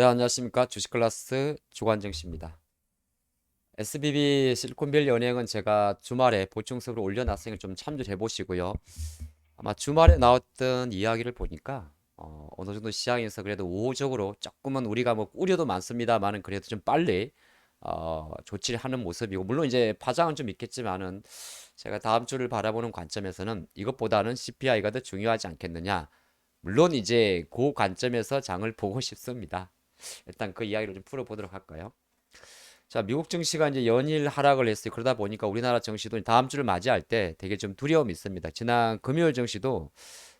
네, 안녕하십니까. 주식클래스 주관정 씨입니다. SBB 실리콘밸리 은행은 제가 주말에 보충석으로 올려놨으니 좀 참조해 보시고요. 아마 주말에 나왔던 이야기를 보니까 어느 정도 시장에서 그래도 우호적으로 조금은 우리가 뭐 우려도 많습니다만은 그래도 좀 빨리 조치를 하는 모습이고, 물론 이제 파장은 좀 있겠지만은 제가 다음 주를 바라보는 관점에서는 이것보다는 CPI가 더 중요하지 않겠느냐. 물론 이제 그 관점에서 장을 보고 싶습니다. 일단 그 이야기를 좀 풀어보도록 할까요? 자, 미국 증시가 이제 연일 하락을 했어요. 그러다 보니까 우리나라 증시도 다음 주를 맞이할 때 되게 좀 두려움이 있습니다. 지난 금요일 증시도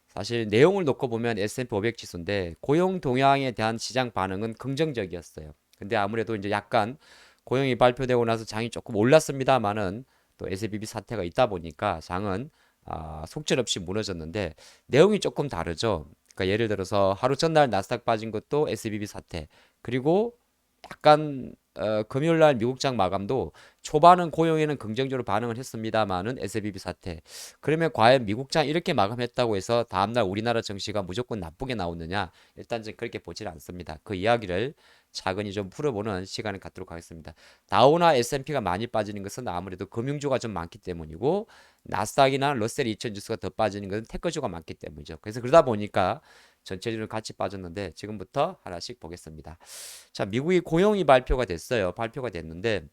사실 내용을 놓고 보면 S&P 500 지수인데 고용 동향에 대한 시장 반응은 긍정적이었어요. 근데 아무래도 이제 약간 고용이 발표되고 나서 장이 조금 올랐습니다만은 또 SVB 사태가 있다 보니까 장은 속절없이 무너졌는데 내용이 조금 다르죠. 그러니까 예를 들어서 하루 전날 나스닥 빠진 것도 SVB 사태, 그리고 약간 금요일 날 미국장 마감도 초반은 고용에는 긍정적으로 반응을 했습니다만은 SVB 사태. 그러면 과연 미국장 이렇게 마감했다고 해서 다음날 우리나라 증시가 무조건 나쁘게 나오느냐? 일단 좀 그렇게 보질 않습니다. 그 이야기를 차근히 좀 풀어보는 시간을 갖도록 하겠습니다. 다우나 S&P가 많이 빠지는 것은 아무래도 금융주가 좀 많기 때문이고, 나스닥이나 러셀 2000 지수가 더 빠지는 것은 테크주가 많기 때문이죠. 그래서 그러다 보니까 전체적으로 같이 빠졌는데 지금부터 하나씩 보겠습니다. 자, 미국이 고용이 발표가 됐어요. 발표가 됐는데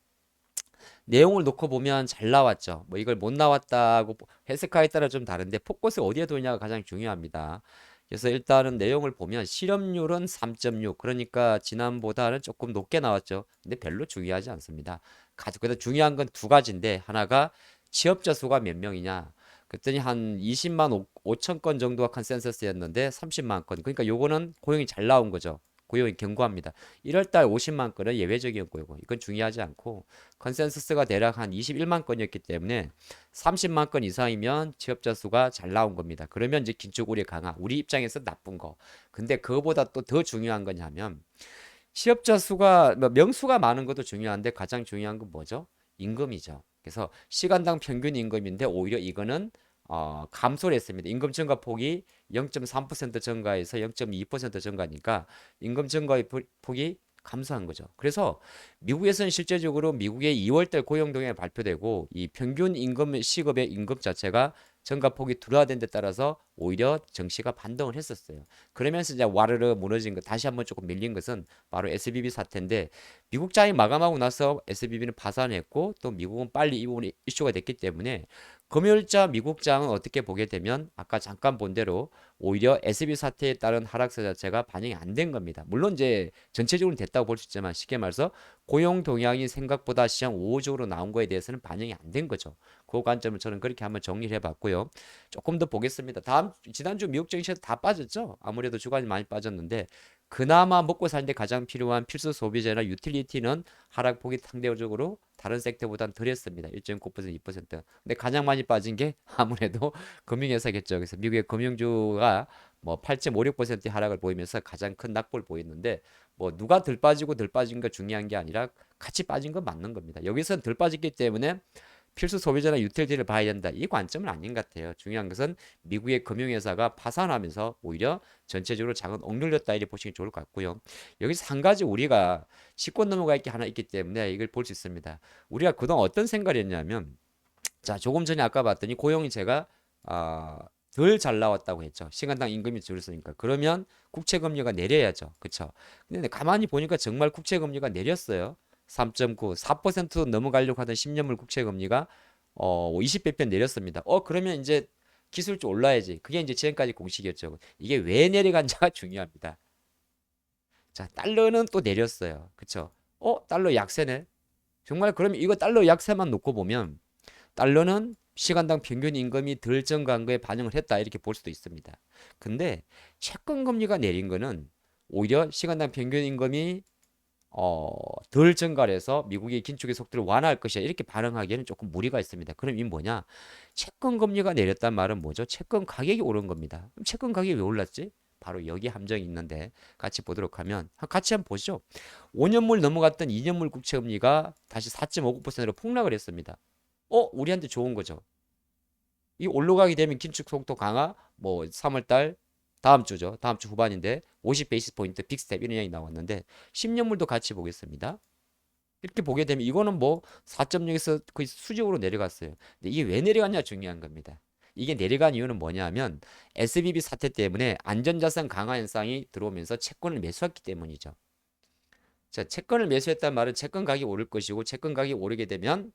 내용을 놓고 보면 잘 나왔죠. 뭐 이걸 못 나왔다고 해석하에 따라 좀 다른데 포커스 어디에 두느냐가 가장 중요합니다. 그래서 일단은 내용을 보면 실업률은 3.6, 그러니까 지난보다는 조금 높게 나왔죠. 근데 별로 중요하지 않습니다. 그래도 중요한 건 두 가지인데, 하나가 취업자 수가 몇 명이냐. 그랬더니 한 20만 5천 건 정도가 컨센서스였는데 30만 건. 그러니까 요거는 고용이 잘 나온 거죠. 고용이 견고합니다. 1월달 50만 건은 예외적이었고요. 이건 중요하지 않고, 컨센서스가 대략 한 21만 건이었기 때문에 30만 건 이상이면 취업자 수가 잘 나온 겁니다. 그러면 이제 긴축 우려 강화, 우리 입장에서 나쁜 거. 근데 그거보다 또 더 중요한 거냐면, 취업자 수가 뭐 명수가 많은 것도 중요한데 가장 중요한 건 뭐죠? 임금이죠. 그래서 시간당 평균 임금인데 오히려 이거는 감소를 했습니다. 임금 증가 폭이 0.3% 증가해서 0.2% 증가니까 임금 증가의 폭이 감소한 거죠. 그래서 미국에서는 실제적으로 미국의 2월달 고용 동향이 발표되고 이 평균 임금 시급의 임금 자체가 증가폭이 둔화된 데 따라서 오히려 증시가 반등을 했었어요. 그러면서 이제 와르르 무너진 거, 다시 한번 조금 밀린 것은 바로 SBB 사태인데, 미국장이 마감하고 나서 SBB는 파산했고 또 미국은 빨리 이 부분이 이슈가 됐기 때문에 금요일자 미국장은 어떻게 보게 되면 아까 잠깐 본 대로 오히려 SB 사태에 따른 하락세 자체가 반영이 안 된 겁니다. 물론 이제 전체적으로 됐다고 볼 수 있지만 쉽게 말해서 고용 동향이 생각보다 시장 우호적으로 나온 거에 대해서는 반영이 안 된 거죠. 그 관점을 저는 그렇게 한번 정리를 해봤고요. 조금 더 보겠습니다. 지난주 미국 증시에서 다 빠졌죠. 아무래도 주가는 많이 빠졌는데 그나마 먹고 사는데 가장 필요한 필수 소비재나 유틸리티는 하락폭이 상대적으로 다른 섹터보다는 덜했습니다. 1.9%, 2%. 근데 가장 많이 빠진 게 아무래도 금융회사겠죠. 그래서 미국의 금융주가 뭐 8.56%의 하락을 보이면서 가장 큰 낙폭을 보였는데, 뭐 누가 덜 빠지고 덜 빠진 거 중요한 게 아니라 같이 빠진 건 맞는 겁니다. 여기서는 덜 빠졌기 때문에 필수 소비자나 유틸리티를 봐야 된다. 이 관점은 아닌 것 같아요. 중요한 것은 미국의 금융회사가 파산하면서 오히려 전체적으로 장은 억눌렸다, 이렇게 보시기 좋을 것 같고요. 여기서 한 가지 우리가 짚고 넘어갈 게 하나 있기 때문에 이걸 볼 수 있습니다. 우리가 그동안 어떤 생각을 했냐면, 자, 조금 전에 아까 봤더니 고용이 제가 덜 잘 나왔다고 했죠. 시간당 임금이 줄었으니까. 그러면 국채금리가 내려야죠. 그쵸? 근데 가만히 보니까 정말 국채금리가 내렸어요. 3.9, 4% 넘어가려고 하던 10년물 국채금리가 20bp 내렸습니다. 그러면 이제 기술적 올라야지. 그게 이제 지금까지 공식이었죠. 이게 왜 내려간지가 중요합니다. 자, 달러는 또 내렸어요. 그쵸? 달러 약세네. 정말 그러면 이거 달러 약세만 놓고 보면 달러는 시간당 평균 임금이 덜 증가한 거에 반영을 했다, 이렇게 볼 수도 있습니다. 근데 채권 금리가 내린 거는 오히려 시간당 평균 임금이 덜 증가를 해서 미국의 긴축의 속도를 완화할 것이야, 이렇게 반응하기에는 조금 무리가 있습니다. 그럼 이 뭐냐? 채권 금리가 내렸단 말은 뭐죠? 채권 가격이 오른 겁니다. 그럼 채권 가격이 왜 올랐지? 바로 여기 함정이 있는데 같이 보도록 하면, 같이 한번 보시죠. 5년물 넘어갔던 2년물 국채 금리가 다시 4.59%로 폭락을 했습니다. 우리한테 좋은 거죠. 이 올라가게 되면 긴축 속도 강화, 뭐 3월달 다음 주죠. 다음 주 후반인데 50베이스 포인트 빅스텝 이런 이야기 나왔는데 10년물도 같이 보겠습니다. 이렇게 보게 되면 이거는 뭐 4.0에서 거의 수직으로 내려갔어요. 근데 이게 왜 내려갔냐 중요한 겁니다. 이게 내려간 이유는 뭐냐면 SBB 사태 때문에 안전자산 강화 현상이 들어오면서 채권을 매수했기 때문이죠. 자, 채권을 매수했단 말은 채권 가격이 오를 것이고 채권 가격이 오르게 되면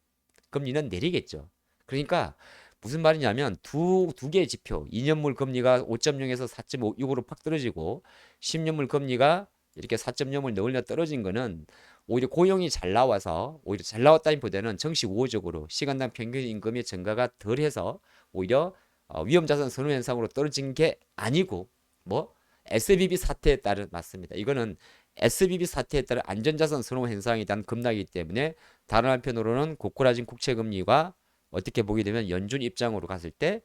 금리는 내리겠죠. 그러니까 무슨 말이냐면 두 개의 지표, 2년물 금리가 5.0에서 4.6으로 팍 떨어지고 10년물 금리가 이렇게 4.0을 넣으려 떨어진 거는 오히려 고용이 잘 나와서 오히려 잘 나왔다기보다는 정시 우호적으로 시간당 평균 임금의 증가가 덜해서 오히려 위험자산 선호 현상으로 떨어진 게 아니고 뭐 SBB 사태에 따른 맞습니다. 이거는 SBB 사태에 따른 안전자산 선호 현상에 대한 급락이기 때문에 다른 한편으로는 고꾸라진 국채금리가 어떻게 보게 되면 연준 입장으로 갔을 때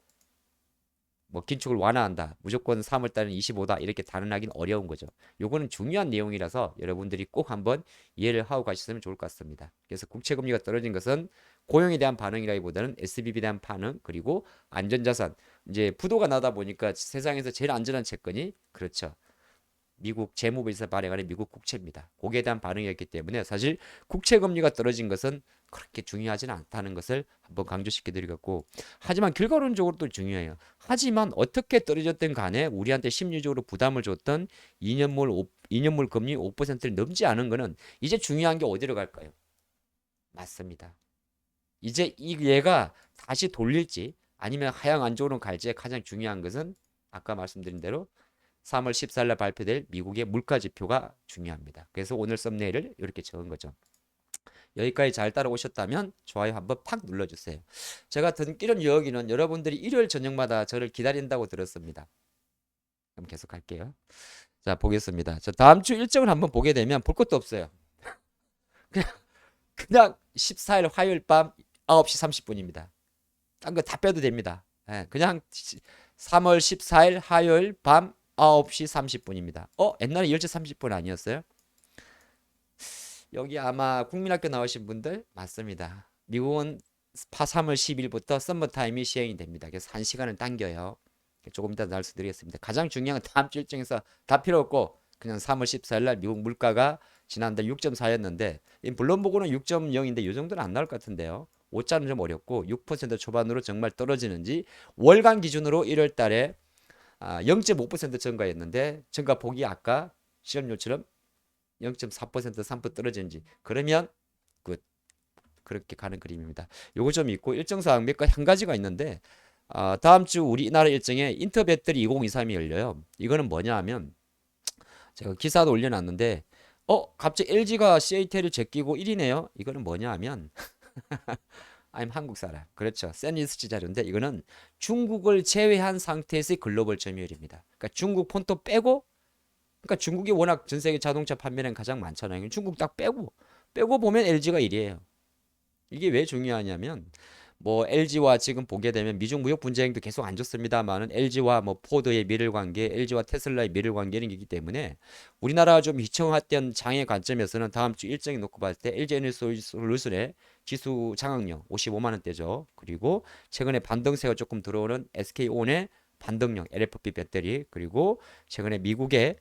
뭐 긴축을 완화한다. 무조건 3월 달은 25다. 이렇게 단언하기는 어려운 거죠. 요거는 중요한 내용이라서 여러분들이 꼭 한번 이해를 하고 가셨으면 좋을 것 같습니다. 그래서 국채금리가 떨어진 것은 고용에 대한 반응이라기보다는 SBB에 대한 반응 그리고 안전자산 이제 부도가 나다 보니까 세상에서 제일 안전한 채권이 그렇죠. 미국 재무부에서 발행하는 미국 국채입니다. 거기에 대한 반응이었기 때문에 사실 국채 금리가 떨어진 것은 그렇게 중요하지는 않다는 것을 한번 강조시켜 드리겠고 하지만 결과론적으로도 중요해요. 하지만 어떻게 떨어졌든 간에 우리한테 심리적으로 부담을 줬던 2년물 금리 5%를 넘지 않은 것은 이제 중요한 게 어디로 갈까요? 맞습니다. 이제 이 얘가 다시 돌릴지 아니면 하향 안쪽으로 갈지에 가장 중요한 것은 아까 말씀드린 대로 3월 14일 날 발표될 미국의 물가 지표가 중요합니다. 그래서 오늘 썸네일을 이렇게 적은 거죠. 여기까지 잘 따라오셨다면 좋아요 한번 팍 눌러주세요. 제가 듣기로는 여기는 여러분들이 일요일 저녁마다 저를 기다린다고 들었습니다. 그럼 계속 할게요. 자, 보겠습니다. 자, 다음 주 일정을 한번 보게 되면 볼 것도 없어요. 그냥 14일 화요일 밤 9시 30분입니다. 딴 거 다 빼도 됩니다. 예, 그냥 3월 14일 화요일 밤 9시 30분입니다. 옛날에 10시 30분 아니었어요? 여기 아마 국민학교 나오신 분들 맞습니다. 미국은 3월 10일부터 썸머타임이 시행이 됩니다. 그래서 1시간을 당겨요. 조금 이따 말씀드리겠습니다. 가장 중요한 건 다음 주 일정에서 다 필요 없고 그냥 3월 14일 날 미국 물가가 지난달 6.4였는데 블룸버그는 6.0인데 이 정도는 안 나올 것 같은데요. 5자는 좀 어렵고 6% 초반으로 정말 떨어지는지 월간 기준으로 1월 달에 0.5% 증가했는데 증가 폭이 아까 실업률처럼 0.4% 3% 떨어지는지 그러면 그렇게 가는 그림입니다. 요거 좀 있고 일정사항 몇 가지 한 가지가 있는데 다음 주 우리나라 일정에 인터배터리 2023이 열려요. 이거는 뭐냐 하면 제가 기사도 올려놨는데 갑자기 LG가 CATL을 제끼고 1위네요. 이거는 뭐냐 하면 I'm 한국 사람. 그렇죠. 샌리스트 자료인데 이거는 중국을 제외한 상태에서의 글로벌 점유율입니다. 그러니까 중국 폰트 빼고 그러니까 중국이 워낙 전 세계 자동차 판매량 가장 많잖아요. 중국 딱 빼고 보면 LG가 1위예요. 이게 왜 중요하냐면 뭐 LG와 지금 보게 되면 미중 무역 분쟁도 계속 안 좋습니다만은 LG와 뭐 포드의 미래 관계, LG와 테슬라의 미래 관계 이런 게기 때문에 우리나라가 좀 희청했던 장애 관점에서는 다음 주 일정이 놓고 봤을 때 LG 에너지솔루션의 지수 장악력 55만 원대죠. 그리고 최근에 반등세가 조금 들어오는 SK온의 반등력 LFP 배터리 그리고 최근에 미국의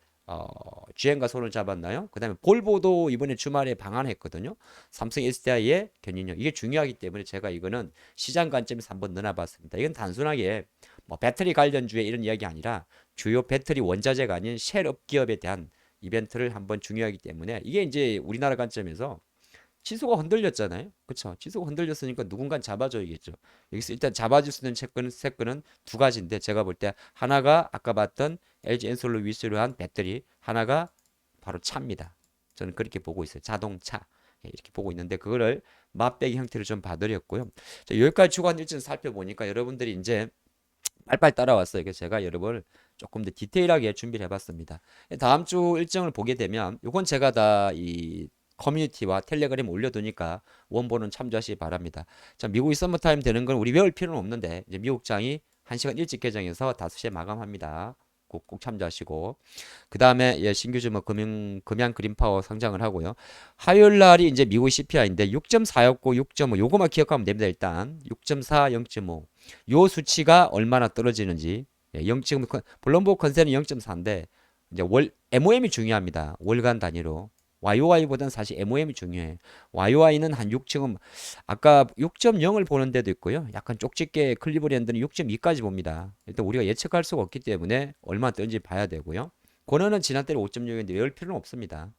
GM과 손을 잡았나요? 그 다음에 볼보도 이번에 주말에 방한했거든요. 삼성 SDI의 견인력. 이게 중요하기 때문에 제가 이거는 시장 관점에서 한번 넣어봤습니다. 이건 단순하게 뭐 배터리 관련주의 이런 이야기 아니라 주요 배터리 원자재가 아닌 쉘업 기업에 대한 이벤트를 한번 중요하기 때문에 이게 이제 우리나라 관점에서 지수가 흔들렸잖아요. 그쵸? 지수가 흔들렸으니까 누군가 잡아줘야겠죠. 여기서 일단 잡아줄 수 있는 채권은 두 가지인데 제가 볼 때 하나가 아까 봤던 LG 엔솔로 위주로 한 배터리 하나가 바로 차입니다. 저는 그렇게 보고 있어요. 자동차 이렇게 보고 있는데 그거를 맛배기 형태로 좀 봐드렸고요. 자, 여기까지 주간 일정 살펴보니까 여러분들이 이제 빨빨 따라왔어요. 그래서 제가 여러분을 조금 더 디테일하게 준비를 해봤습니다. 다음 주 일정을 보게 되면 이건 제가 다이 커뮤니티와 텔레그램 올려두니까 원본은 참조하시기 바랍니다. 자, 미국이 서머타임 되는 건 우리 외울 필요는 없는데 이제 미국장이 1시간 일찍 개장해서 5시에 마감합니다. 꼭 참조하시고 그 다음에 신규 주목 금양 그린파워 상장을 하고요. 화요일 날이 이제 미국 CPI인데 6.4였고 6.5 요거만 기억하면 됩니다. 일단 6.4, 0.5 요 수치가 얼마나 떨어지는지 예, 지금 블룸버그 컨센은 0.4인데 이제 월 MOM이 중요합니다. 월간 단위로. YOY보다는 사실 MOM이 중요해요. YOY는 한 6, 지금 아까 6.0을 보는 데도 있고요. 약간 쪽집게 클리브랜드는 6.2까지 봅니다. 일단 우리가 예측할 수가 없기 때문에 얼마 뜨는지 봐야 되고요. 권한은 지난달에 5.6인데 외울 필요는 없습니다.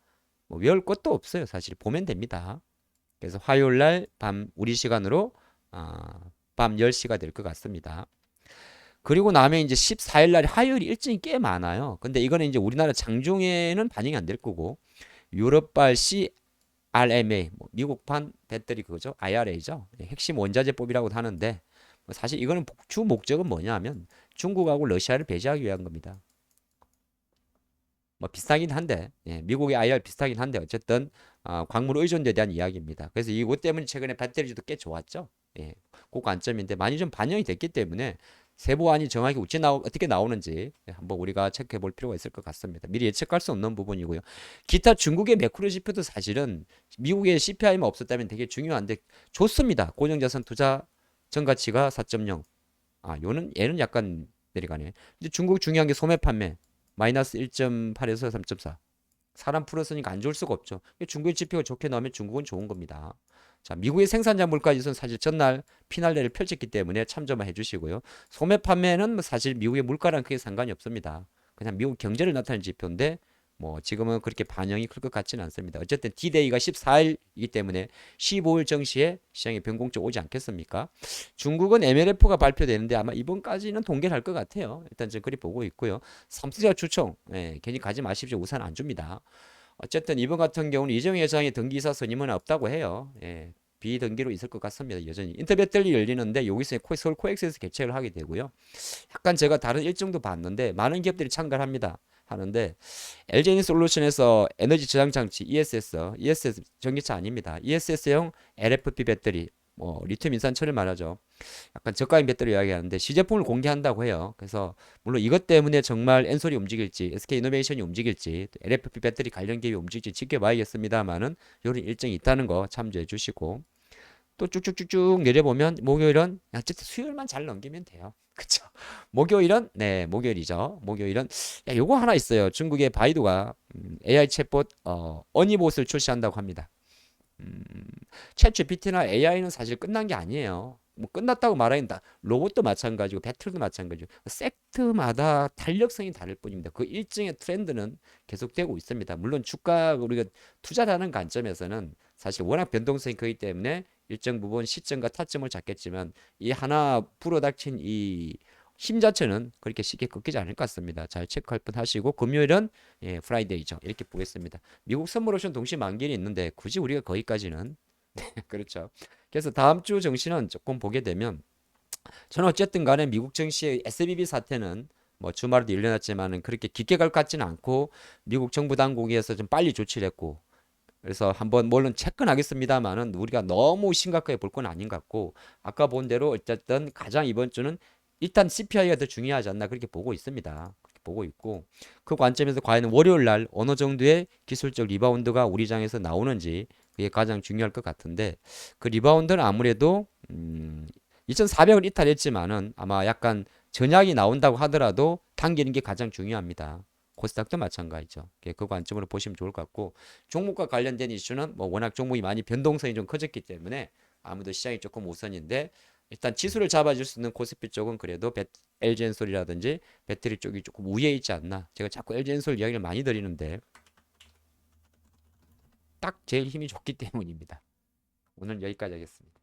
뭐 외울 것도 없어요. 사실 보면 됩니다. 그래서 화요일 날 밤 우리 시간으로 밤 10시가 될 것 같습니다. 그리고 나면 이제 14일 날 화요일 일정이 꽤 많아요. 근데 이거는 이제 우리나라 장중에는 반영이 안 될 거고 유럽발 CRMA 뭐 미국판 배터리 그거죠. IRA죠. 핵심 원자재법이라고도 하는데 뭐 사실 이거는 주 목적은 뭐냐면 중국하고 러시아를 배제하기 위한 겁니다. 뭐 비슷하긴 한데 미국의 IR 비슷하긴 한데 어쨌든 광물 의존도에 대한 이야기입니다. 그래서 이것 때문에 최근에 배터리주도 꽤 좋았죠. 예, 그 관점인데 많이 좀 반영이 됐기 때문에 세부안이 정확히 어떻게 나오는지 한번 우리가 체크해 볼 필요가 있을 것 같습니다. 미리 예측할 수 없는 부분이고요. 기타 중국의 매크로 지표도 사실은 미국의 CPI만 없었다면 되게 중요한데 좋습니다. 고정자산 투자 전가치가 4.0. 얘는 약간 내려가네. 이제 중국 중요한 게 소매 판매. 마이너스 1.8에서 3.4. 사람 풀었으니까 안 좋을 수가 없죠. 중국의 지표가 좋게 나오면 중국은 좋은 겁니다. 자, 미국의 생산자 물가지수는 사실 전날 피날레를 펼쳤기 때문에 참조만 해주시고요. 소매 판매는 뭐 사실 미국의 물가랑 크게 상관이 없습니다. 그냥 미국 경제를 나타내는 지표인데 뭐 지금은 그렇게 반영이 클 것 같지는 않습니다. 어쨌든 D-Day가 14일이기 때문에 15일 정시에 시장에 변동적 오지 않겠습니까? 중국은 MLF가 발표되는데 아마 이번까지는 동결할 것 같아요. 일단 지금 그리 보고 있고요. 삼성전자 주총 괜히 가지 마십시오. 우산 안 줍니다. 어쨌든 이번 같은 경우는 이정희 회장의 등기이사 선임은 없다고 해요. 비등기로 있을 것 같습니다. 여전히 인터배터리 열리는데 여기서 서울 코엑스에서 개최를 하게 되고요. 약간 제가 다른 일정도 봤는데 많은 기업들이 참가를 합니다. 하는데 LG에너지솔루션에서 에너지 저장 장치 ESS 전기차 아닙니다. ESS형 LFP 배터리 뭐 리튬 인산철을 말하죠. 약간 저가형 배터리 이야기하는데 시제품을 공개한다고 해요. 그래서 물론 이것 때문에 정말 엔솔이 움직일지 SK이노베이션이 움직일지 LFP 배터리 관련 기업이 움직일지 지켜봐야겠습니다만은 이런 일정이 있다는 거 참조해 주시고 또 쭉쭉쭉쭉 내려보면 목요일은 어쨌든 수요일만 잘 넘기면 돼요. 그쵸? 목요일은 목요일이죠. 목요일은 요거 하나 있어요. 중국의 바이두가 AI 챗봇 어니봇을 출시한다고 합니다. 음, 챗 GPT나 AI는 사실 끝난 게 아니에요. 뭐 끝났다고 말하긴다. 로봇도 마찬가지고 배틀도 마찬가지고 섹트마다 탄력성이 다를 뿐입니다. 그 일정의 트렌드는 계속되고 있습니다. 물론 주가 우리가 투자라는 관점에서는 사실 워낙 변동성이 크기 때문에 일정 부분 시점과 타점을 잡겠지만 이 하나 불어닥친 이 힘 자체는 그렇게 쉽게 꺾이지 않을 것 같습니다. 잘 체크할 뻔 하시고 금요일은 프라이데이죠. 이렇게 보겠습니다. 미국 선물 옵션 동시 만기일이 있는데 굳이 우리가 거기까지는 그렇죠. 그래서 다음 주 정시는 조금 보게 되면 저는 어쨌든 간에 미국 증시의 SBB 사태는 뭐 주말에도 일어났지만은 그렇게 깊게 갈 것 같지는 않고 미국 정부 당국에서 좀 빨리 조치를 했고 그래서 한번 물론 체크하겠습니다만은 우리가 너무 심각하게 볼 건 아닌 것 같고 아까 본 대로 어쨌든 가장 이번 주는 일단 CPI가 더 중요하지 않나 그렇게 보고 있습니다. 그렇게 보고 있고 그 관점에서 과연 월요일 날 어느 정도의 기술적 리바운드가 우리 장에서 나오는지 그게 가장 중요할 것 같은데 그 리바운드는 아무래도 2,400을 이탈했지만은 아마 약간 전약이 나온다고 하더라도 당기는 게 가장 중요합니다. 코스닥도 마찬가지죠. 그 관점으로 보시면 좋을 것 같고 종목과 관련된 이슈는 뭐 워낙 종목이 많이 변동성이 좀 커졌기 때문에 아무도 시장이 조금 우선인데 일단 지수를 잡아줄 수 있는 코스피 쪽은 그래도 LG엔솔이라든지 배터리 쪽이 조금 우위에 있지 않나. 제가 자꾸 LG엔솔 이야기를 많이 드리는데 딱 제일 힘이 좋기 때문입니다. 오늘 여기까지 하겠습니다.